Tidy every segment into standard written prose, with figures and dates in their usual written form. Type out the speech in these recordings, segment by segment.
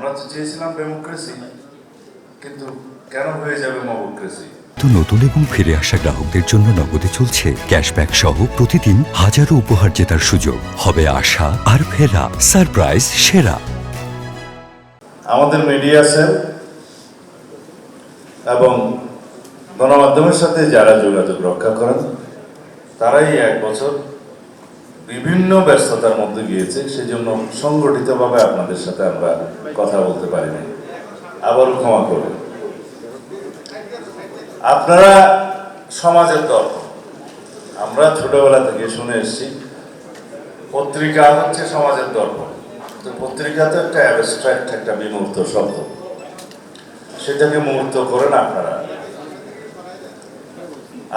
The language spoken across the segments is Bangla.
আমরা তো চেয়েছিলাম ডেমোক্রেসি, কিন্তু কেন হয়ে যাবে মবক্রেসি? নতুন এবং ফিরে আসা গ্রাহকদের জন্য নগদে চলছে ক্যাশব্যাক সহ প্রতিদিন হাজারো উপহার জেতার সুযোগ। হবে আশা আর ফেরা, সারপ্রাইজ সেরা। আমাদের মিডিয়া সেল এবং গণমাধ্যমের সাথে যারা যোগাযোগ রক্ষা করেন তারাই এক বছর বিভিন্ন ব্যস্ততার মধ্যে গিয়েছে, সেজন্য সংগঠিতভাবে আপনাদের সাথে আমরা কথা বলতে পারিনি। আবারও ক্ষমা করবেন। আপনারা সমাজের দর্পণ। আমরা ছোটবেলা থেকে শুনে এসেছি পত্রিকা হচ্ছে সমাজের দর্পণ। তো পত্রিকা তো একটা অ্যাবস্ট্রাক্ট, একটা বিমূর্ত শব্দ, সেটাকে মূর্ত করেন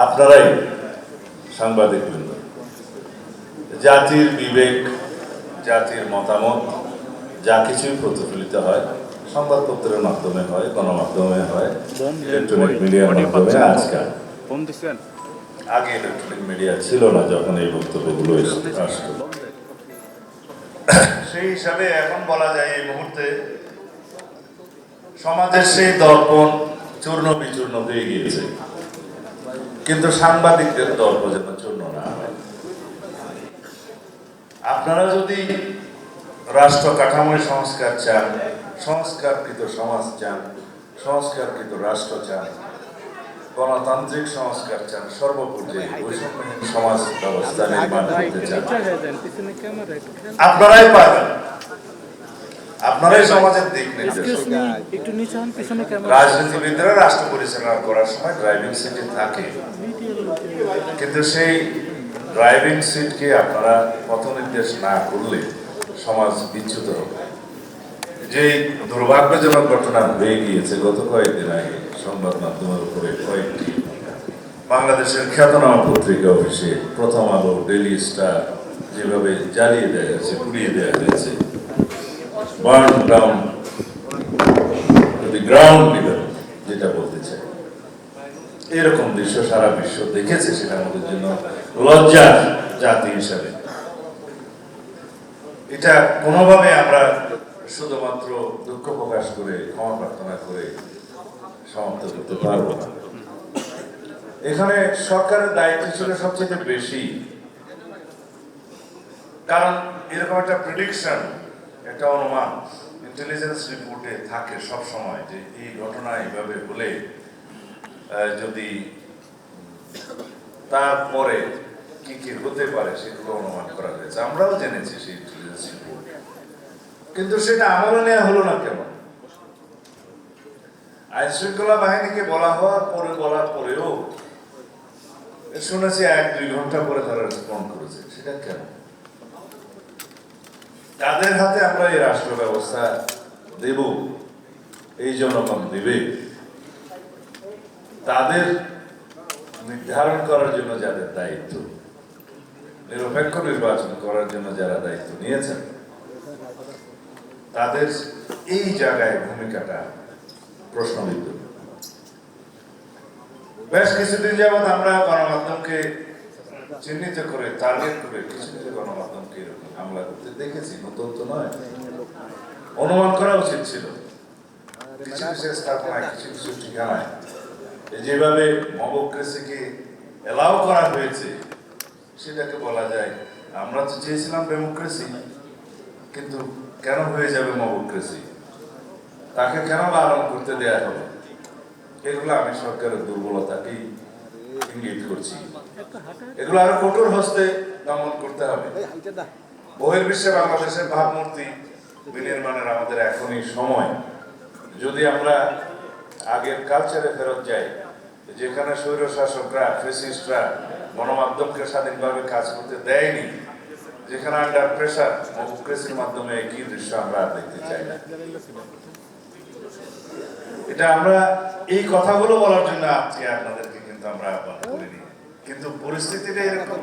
আপনারাই সাংবাদিকবৃন্দ। জাতির বিবেক, জাতির মতামত যা কিছুই প্রতিফলিত হয় সংবাদপত্রের মাধ্যমে হয়, গণমাধ্যমে হয়, ইলেকট্রনিক মিডিয়ার মাধ্যমে। আজকাল আগে ইলেকট্রনিক মিডিয়া ছিল না যখন এই বক্তব্যগুলো আসতো। সেই হিসাবে এখন বলা যায় এই মুহূর্তে সমাজের সেই দর্পণ চূর্ণ বিচূর্ণ হয়ে গিয়েছে, কিন্তু সাংবাদিকদের দর্প যেন চূর্ণ না হয়। আপনারা যদি রাষ্ট্র কাঠামোর সংস্কার চান, সংস্কারকৃত সমাজ চান, সংস্কারকৃত রাষ্ট্র চান, গণতান্ত্রিক সংস্কার চান, সর্বপর্যায়ে বৈষম্যহীন সমাজ ব্যবস্থা নির্মাণ করতে চান, আপনারাই পারবেন। আপনারাই সমাজের দিক নির্দেশক। রাজনীতিবিদরা রাষ্ট্র পরিচালনা করার সময় ড্রাইভিং সিটে থাকে, কিন্তু সেই ড্রাইভিং সিটকে আপনারা পথ নির্দেশ না করলে সমাজ বিচ্যুত হবে। যে দুর্ভাগ্যজনক ঘটনা হয়ে গিয়েছে গত কয়েকদিন আগে সংবাদ মাধ্যমের উপরে কয়েকটি বাংলাদেশের খ্যাতনামা পত্রিকা অফিসে প্রথম আলো, ডেইলি স্টার যেভাবে জ্বালিয়ে দেওয়া হয়েছে, পুড়িয়ে দেওয়া হয়েছে, burn down to the ground level যেটা বলতে চাই, এরকম দৃশ্য সারা বিশ্ব দেখেছে। সেটা আমাদের জন্য লজ্জার জাতি হিসাবে এটা কোনোভাবে আমরা শুধুমাত্র দুঃখ প্রকাশ করে ক্ষমা প্রার্থনা করে সমাপ্ত করতে পারবো না। এখানে সরকারের দায়িত্ব ছিল সবচেয়ে বেশি, কারণ এরকম একটা প্রেডিকশন, একটা অনুমান ইন্টেলিজেন্স রিপোর্টে থাকে সব সময় যে এই ঘটনা এইভাবে হলে যদি তারপরে কি কি হতে পারে সেগুলো অনুমান করা হয়েছে। আমরাও জেনেছি সেই ইন্টেলিজেন্স রিপোর্ট, কিন্তু সেটা আমলে নেওয়া হলো না কেন? আইন শৃঙ্খলা বাহিনীকে বলার পরেও শুনেছি 1-2 ঘন্টা পরে তারা রেসপন্ড করেছে। সেটা কেন? তাদের হাতে আমরা এই রাষ্ট্র ব্যবস্থা দেব, এই জনগণ দেবে, তাদের নির্ধারণ করার জন্য যাদের দায়িত্ব, নিরপেক্ষ নির্বাচন করার জন্য যারা দায়িত্ব নিয়েছেন, তাদের এই জায়গায় ভূমিকাটা প্রশ্নবিদ্ধ। বেশ কিছুদিন যাবৎ আমরা গণমাধ্যমকে চিহ্নিত করে, টার্গেট করে কিছু কিছু গণমাধ্যমকে এরকম হামলা করতে দেখেছি। নতুন তো নয়, অনুমান করা উচিত ছিল। কিছু কিছু স্থাপনায়, কিছু কিছু ঠিকানায় যেভাবে মবক্রেসিকে এলাও করা হয়েছে, সেটাকে বলা যায় আমরা তো চেয়েছিলাম ডেমোক্রেসি, কিন্তু কেন হয়ে যাবে মবক্রেসি? তাকে কেন লালন করতে দেয়া হবে? এগুলো আমি সরকারের দুর্বলতাকেই ইঙ্গিত করছি। এগুলো আরো কঠোর হস্তে দমন করতে হবে। বহির্বিশ্বে বাংলাদেশের ভাবমূর্তি বিনির্মাণের আমাদের এখনই সময়। যদি আমরা আগের কালচারে ফেরত যাই, যেখানে স্বৈর শাসকরা, ফ্যাসিস্টরা গণমাধ্যমকে স্বাধীনভাবে কাজ করতে দেয়নি, যেখানে আন্ডার প্রেসার, ডেমোক্রেসির মাধ্যমে একই দৃশ্য আমরা দেখতে চাই না। এটা আমরা এই কথাগুলো বলার জন্য আজকে আপনাদেরকে কিন্তু আমরা আহ্বান করিনি, কিন্তু পরিস্থিতিটা এরকম,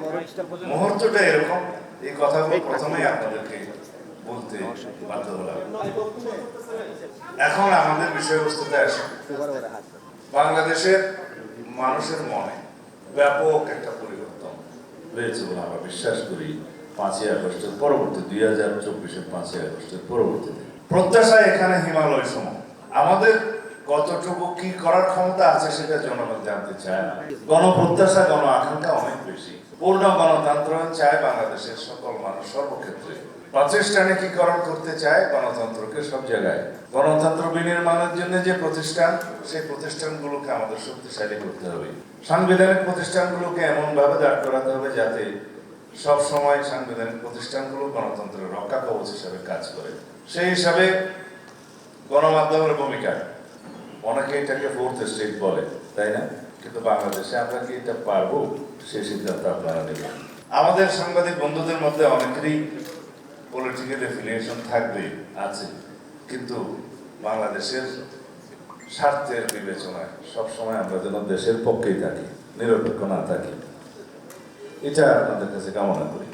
মুহূর্তটা এরকম, এই কথাগুলো প্রথমেই আপনাদেরকে বলতে বাধ্য হলাম। এখন আমাদের বিষয়বস্তুতে আসে। বাংলাদেশের মানুষের মনে ব্যাপক একটা পরিবর্তন হয়েছে বলে আমরা বিশ্বাস করি 5ই আগস্টের পরবর্তী, 2024-এর 5ই আগস্টের পরবর্তীতে। প্রত্যাশা এখানে হিমালয় সম। আমাদের কতটুকু কি করার ক্ষমতা আছে সেটা জনগণ জানতে চায় না। গণপ্রত্যাশা, গণ আকাঙ্ক্ষা অনেক বেশি। পূর্ণ গণতন্ত্র চায় বাংলাদেশের সকল মানুষ সর্বক্ষেত্রে। প্রতিষ্ঠানে কি করণ করতে চায় গণতন্ত্রকে সব জায়গায়। গণতন্ত্র বিনির্মাণের জন্য যে প্রতিষ্ঠান, সেই প্রতিষ্ঠানগুলোকে আমাদের শক্তিশালী করতে হবে। সাংবিধানিক প্রতিষ্ঠানগুলোকে এমন ভাবে দাঁড় করাতে হবে যাতে সব সময় সাংবিধানিক প্রতিষ্ঠানগুলো গণতন্ত্রের রক্ষা কবচ হিসাবে কাজ করে। সেই হিসাবে গণমাধ্যমের ভূমিকা, অনেকে এটাকে ফোর্থ স্টেট বলে, তাই না? কিন্তু বাংলাদেশে আমরা কি এটা পারবো, সেই সিদ্ধান্ত আপনারা নেবেন। আমাদের সাংবাদিক বন্ধুদের মধ্যে অনেকেরই পলিটিক্যাল এফিলিয়েশন থাকবে, আছে, কিন্তু বাংলাদেশের স্বার্থের বিবেচনায় সবসময় আমরা যেন দেশের পক্ষেই থাকি, নিরপেক্ষ না থাকি, এটা আপনাদের কাছে কামনা করি।